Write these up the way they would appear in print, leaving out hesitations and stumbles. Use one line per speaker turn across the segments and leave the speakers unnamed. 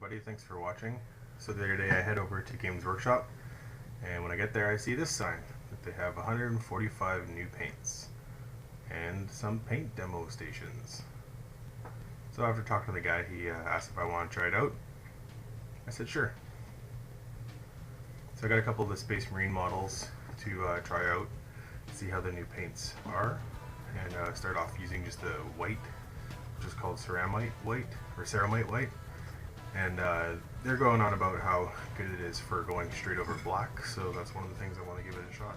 everybody, thanks for watching. So the other day I head over to Games Workshop, and when I get there I see this sign that they have 145 new paints and some paint demo stations. So after talking to the guy, he asked if I want to try it out. I said sure. So I got a couple of the Space Marine models to try out, see how the new paints are, and start off using just the white, which is called ceramite white, or ceramite white. And they're going on about how good it is for going straight over black, so that's one of the things I want to give it a shot.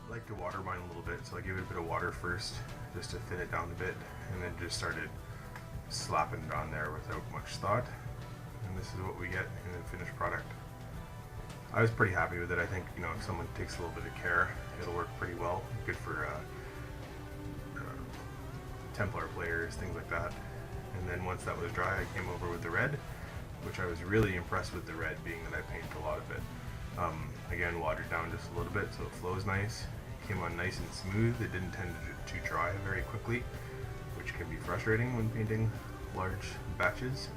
I like to water mine a little bit, so I give it a bit of water first, just to thin it down a bit, and then just started slapping it on there without much thought. And this is what we get in the finished product. I was pretty happy with it. I think, if someone takes a little bit of care, it'll work pretty well. Good for Templar players, things like that. And then once that was dry, I came over with the red, which I was really impressed with the red, being that I paint a lot of it. Again, watered down just a little bit so it flows nice. It came on nice and smooth. It didn't tend to dry very quickly, which can be frustrating when painting large batches.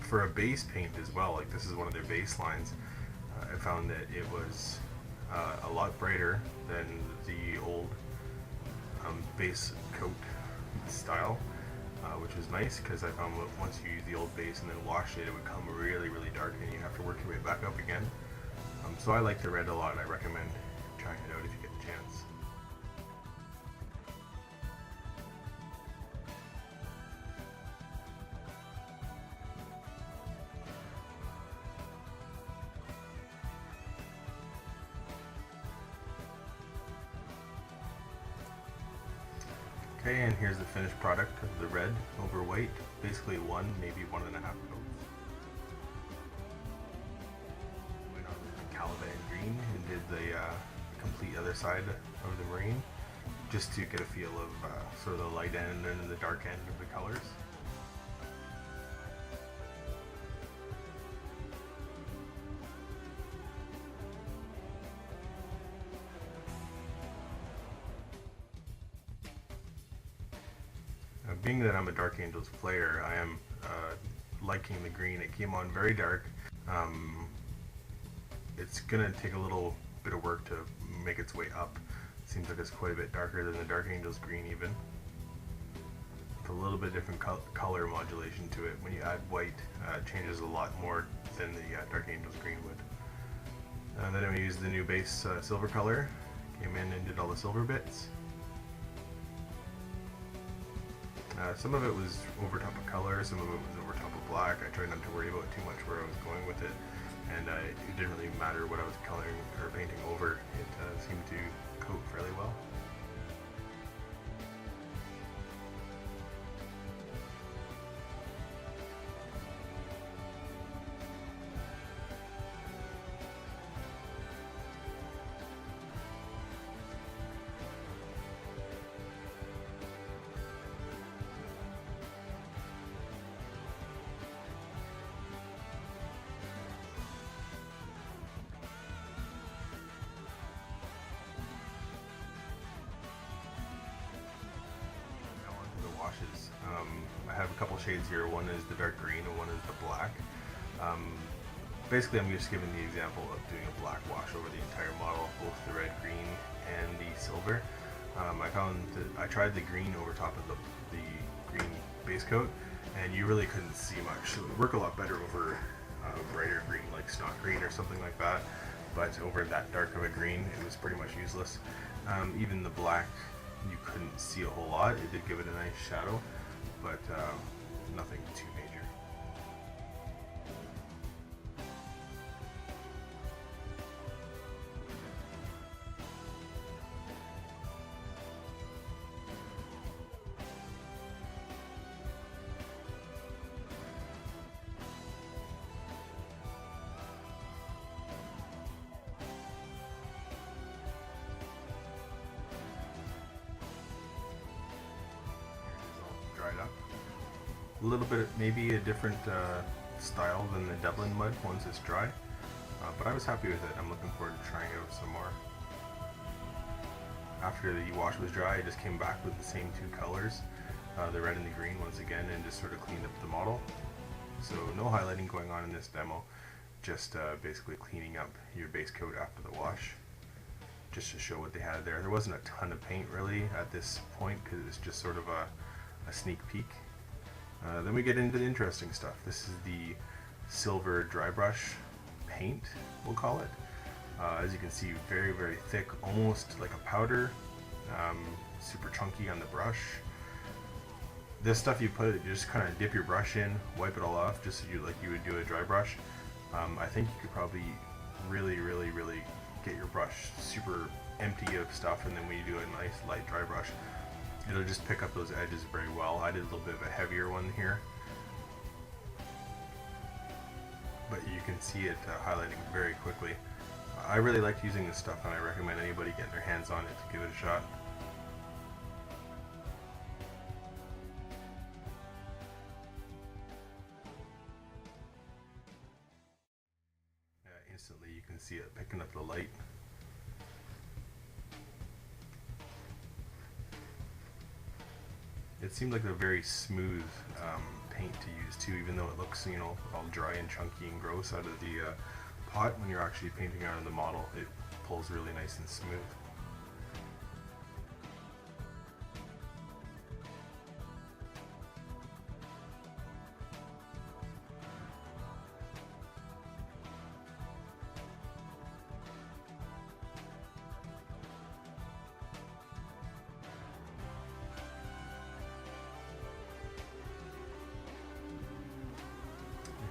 For a base paint as well, like this is one of their base lines, I found that it was a lot brighter than the old base coat style, which was nice because I found that once you use the old base and then wash it, it would come really, really dark and you have to work your way back up again. So I like the red a lot, and I recommend trying it out if you get the chance. Okay, and here's the finished product of the red over white, basically one, maybe 1.5 coats. Went on with the Caliban green and did the complete other side of the marine, just to get a feel of sort of the light end and the dark end of the colors. Being that I'm a Dark Angels player, I am liking the green. It came on very dark. It's going to take a little bit of work to make its way up. It seems like it's quite a bit darker than the Dark Angels green even. With a little bit different color modulation to it. When you add white, it changes a lot more than the Dark Angels green would. Then I used the new base silver color. Came in and did all the silver bits. Some of it was over top of color, some of it was over top of black. I tried not to worry about too much where I was going with it, and it didn't really matter what I was coloring or painting over. It seemed to coat fairly well. Washes. I have a couple shades here. One is the dark green and one is the black. Basically, I'm just giving the example of doing a black wash over the entire model, both the red, green, and the silver. I found that I tried the green over top of the green base coat, and you really couldn't see much. So it would work a lot better over brighter green, like snot green or something like that. But over that dark of a green, it was pretty much useless. Even the black, you couldn't see a whole lot. It did give it a nice shadow, but nothing too major. Dried up. A little bit, maybe a different style than the Dublin mud once it's dry, but I was happy with it. I'm looking forward to trying it out some more. After the wash was dry, I just came back with the same two colors, the red and the green once again, and just sort of cleaned up the model. So no highlighting going on in this demo, just basically cleaning up your base coat after the wash, just to show what they had there. There wasn't a ton of paint really at this point because it's just sort of a sneak peek. Then we get into the interesting stuff. This is the silver dry brush paint, we'll call it. As you can see, very, very thick, almost like a powder, super chunky on the brush. This stuff you just kind of dip your brush in, wipe it all off, just like you would do a dry brush. I think you could probably really get your brush super empty of stuff, and then when you do a nice light dry brush, it'll just pick up those edges very well. I did a little bit of a heavier one here, but you can see it highlighting very quickly. I really liked using this stuff, and I recommend anybody getting their hands on it to give it a shot. Instantly you can see it picking up the light. It seemed like a very smooth paint to use too, even though it looks, you know, all dry and chunky and gross out of the pot. When you're actually painting out of the model, it pulls really nice and smooth.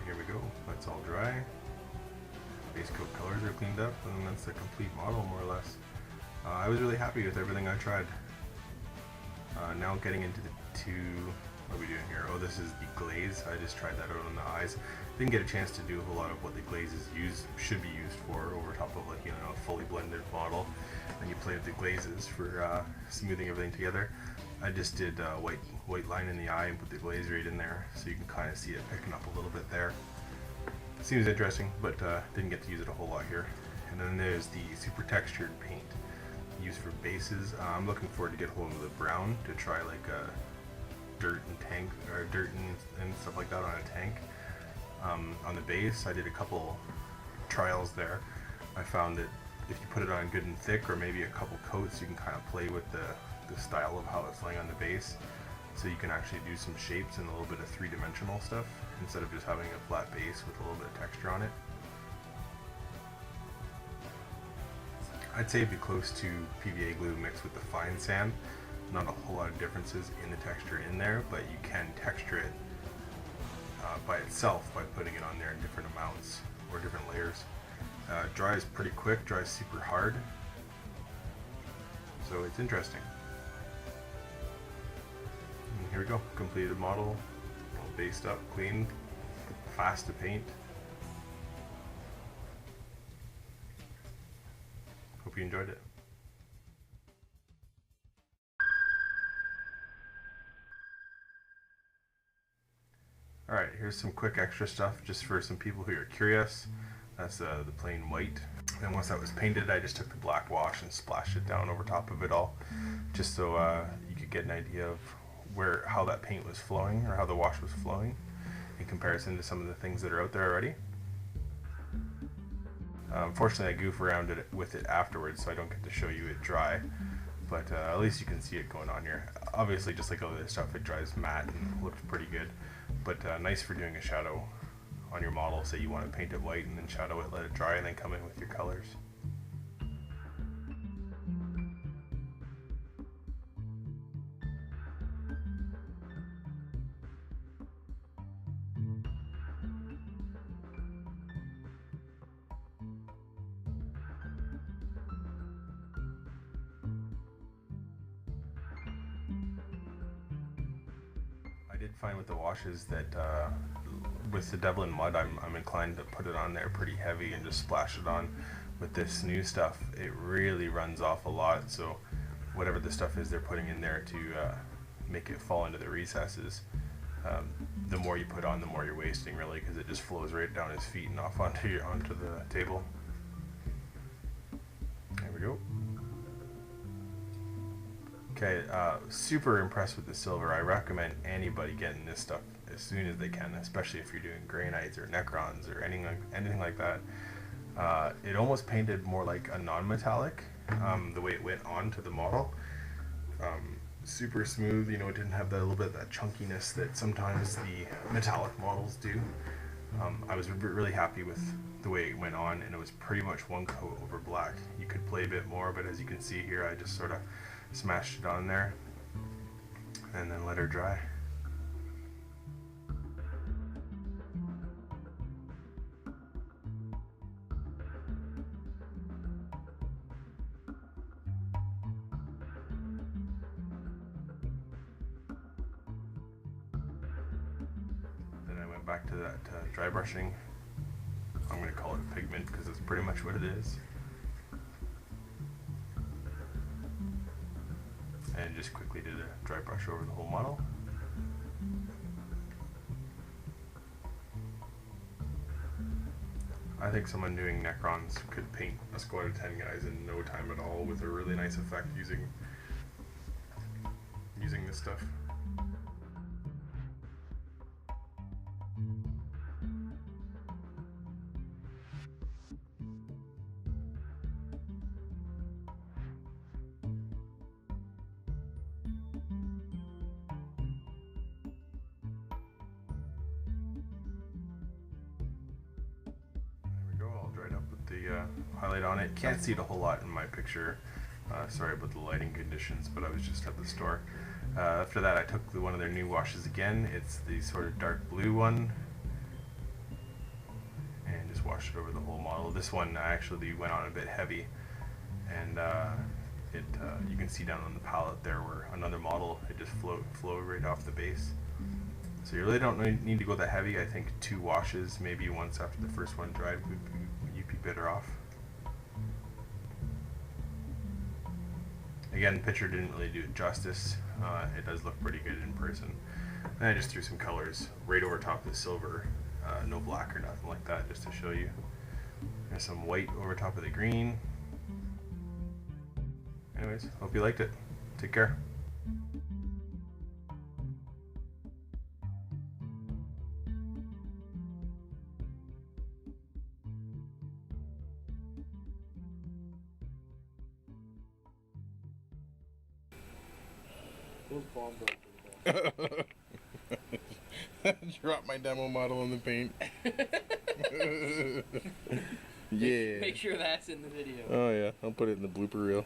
Here we go, that's all dry. Base coat colors are cleaned up, and that's the complete model more or less. I was really happy with everything I tried. Now getting into the what are we doing here? Oh, this is the glaze. I just tried that out on the eyes. Didn't get a chance to do a whole lot of what the glaze should be used for over top of, like, you know, a fully blended model. And you play with the glazes for smoothing everything together. I just did white line in the eye and put the glaze right in there, so you can kind of see it picking up a little bit there. Seems interesting, but didn't get to use it a whole lot here. And then there's the super textured paint used for bases. I'm looking forward to get hold of the brown to try like dirt and stuff like that on a tank. On the base, I did a couple trials there. I found that if you put it on good and thick, or maybe a couple coats, you can kind of play with the style of how it's laying on the base. So you can actually do some shapes and a little bit of three-dimensional stuff instead of just having a flat base with a little bit of texture on it. I'd say it'd be close to PVA glue mixed with the fine sand. Not a whole lot of differences in the texture in there, but you can texture it by itself by putting it on there in different amounts or different layers. Dries pretty quick, dries super hard, so it's interesting. And here we go, completed model, all based up, clean, fast to paint. Hope you enjoyed it. Alright, here's some quick extra stuff just for some people who are curious. That's the plain white. And once that was painted, I just took the black wash and splashed it down over top of it all, just so you could get an idea of how that paint was flowing, or how the wash was flowing in comparison to some of the things that are out there already. Unfortunately, I goof around with it afterwards, so I don't get to show you it dry, but at least you can see it going on here. Obviously, just like all this stuff, it dries matte and looks pretty good, but nice for doing a shadow on your model. Say you want to paint it white and then shadow it, let it dry, and then come in with your colors. I did find with the washes that with the Devil in Mud, I'm inclined to put it on there pretty heavy and just splash it on. With this new stuff, it really runs off a lot, so whatever the stuff is they're putting in there to make it fall into the recesses, the more you put on, the more you're wasting, really, because it just flows right down his feet and off onto the table. There we go. Okay, super impressed with the silver. I recommend anybody getting this stuff as soon as they can, especially if you're doing granites or necrons or anything like that. It almost painted more like a non-metallic, the way it went onto the model. Super smooth, you know, it didn't have that little bit of that chunkiness that sometimes the metallic models do. I was really happy with the way it went on, and it was pretty much one coat over black. You could play a bit more, but as you can see here, I just sort of smashed it on there and then let her dry. Then I went back to that dry brushing. I'm going to call it pigment because it's pretty much what it is. And just quickly did a dry brush over the whole model. I think someone doing Necrons could paint a squad of 10 guys in no time at all with a really nice effect using this stuff. All dried up with the highlight on it. Can't see it a whole lot in my picture. Sorry about the lighting conditions, but I was just at the store. After that, I took one of their new washes again. It's the sort of dark blue one, and just washed it over the whole model. This one actually went on a bit heavy, and you can see down on the palette there where another model, it just flowed right off the base. So you really don't need to go that heavy. I think 2 washes, maybe once after the first one dried, you'd be better off. Again, the picture didn't really do it justice. It does look pretty good in person. And I just threw some colors right over top of the silver, no black or nothing like that, just to show you. There's some white over top of the green. Anyways, hope you liked it. Take care.
Those bombs are drop my demo model in the paint. Yeah.
Make sure that's in the video.
Oh yeah, I'll put it in the blooper reel.